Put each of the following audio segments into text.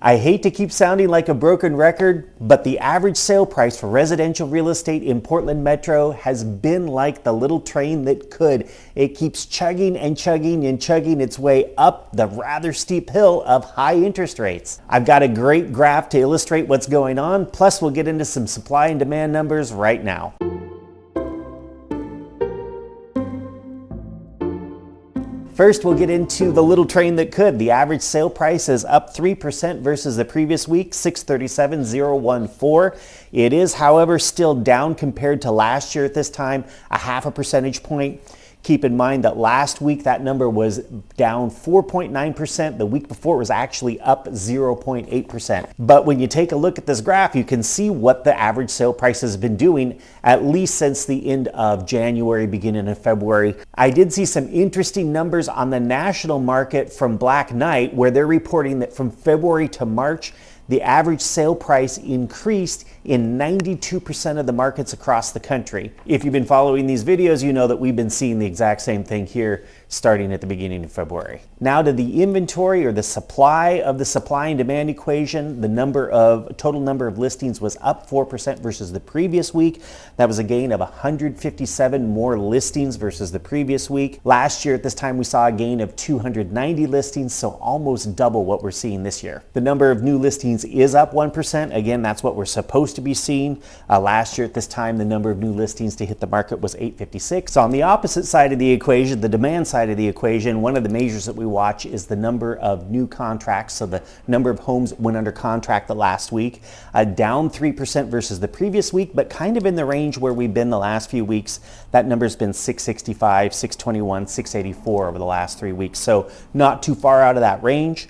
I hate to keep sounding like a broken record, but the average sale price for residential real estate in Portland Metro has been like the little train that could. It keeps chugging and chugging and chugging its way up the rather steep hill of high interest rates. I've got a great graph to illustrate what's going on, plus we'll get into some supply and demand numbers right now. First, we'll get into the little train that could. The average sale price is up 3% versus the previous week, 637,014. It is, however, still down compared to last year at this time, a half a percentage point. Keep in mind that last week that number was down 4.9%. The week before it was actually up 0.8%. But when you take a look at this graph, you can see what the average sale price has been doing at least since the end of January, beginning of February. I did see some interesting numbers on the national market from Black Knight, where they're reporting that from February to March, the average sale price increased in 92% of the markets across the country. If you've been following these videos, you know that we've been seeing the exact same thing here starting at the beginning of February. Now to the inventory or the supply of the supply and demand equation, the total number of listings was up 4% versus the previous week. That was a gain of 157 more listings versus the previous week. Last year at this time we saw a gain of 290 listings, so almost double what we're seeing this year. The number of new listings is up 1%. Again, that's what we're supposed to be seeing. Last year at this time, the number of new listings to hit the market was 856. So on the opposite side of the equation, the demand side of the equation, one of the measures that we watch is the number of new contracts. So the number of homes went under contract the last week, down 3% versus the previous week, but kind of in the range where we've been the last few weeks. That number's been 665, 621, 684 over the last 3 weeks. So not too far out of that range.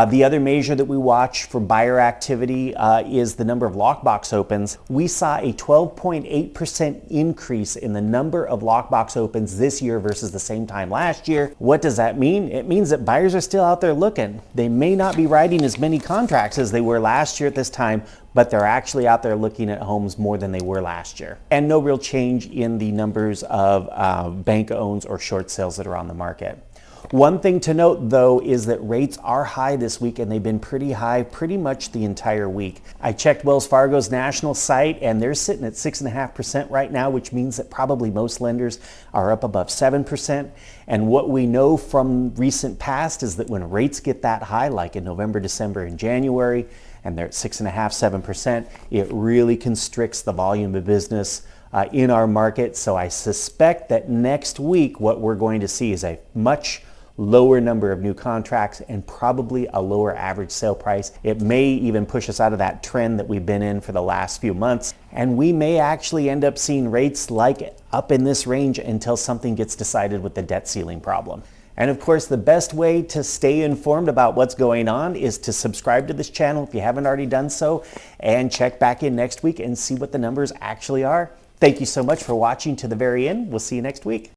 The other measure that we watch for buyer activity is the number of lockbox opens. We saw a 12.8% increase in the number of lockbox opens this year versus the same time last year. What does that mean? It means that buyers are still out there looking. They may not be writing as many contracts as they were last year at this time, but they're actually out there looking at homes more than they were last year. And no real change in the numbers of bank owns or short sales that are on the market. One thing to note, though, is that rates are high this week, and they've been pretty high pretty much the entire week. I checked Wells Fargo's national site, and they're sitting at 6.5% right now, which means that probably most lenders are up above 7%. And what we know from recent past is that when rates get that high, like in November, December, and January, and they're at 6.5%, 7%, it really constricts the volume of business in our market. So I suspect that next week what we're going to see is a much lower number of new contracts and probably a lower average sale price. It may even push us out of that trend that we've been in for the last few months, and we may actually end up seeing rates like up in this range until something gets decided with the debt ceiling problem. And of course, the best way to stay informed about what's going on is to subscribe to this channel if you haven't already done so, and check back in next week and see what the numbers actually are. Thank you so much for watching to the very end. We'll see you next week.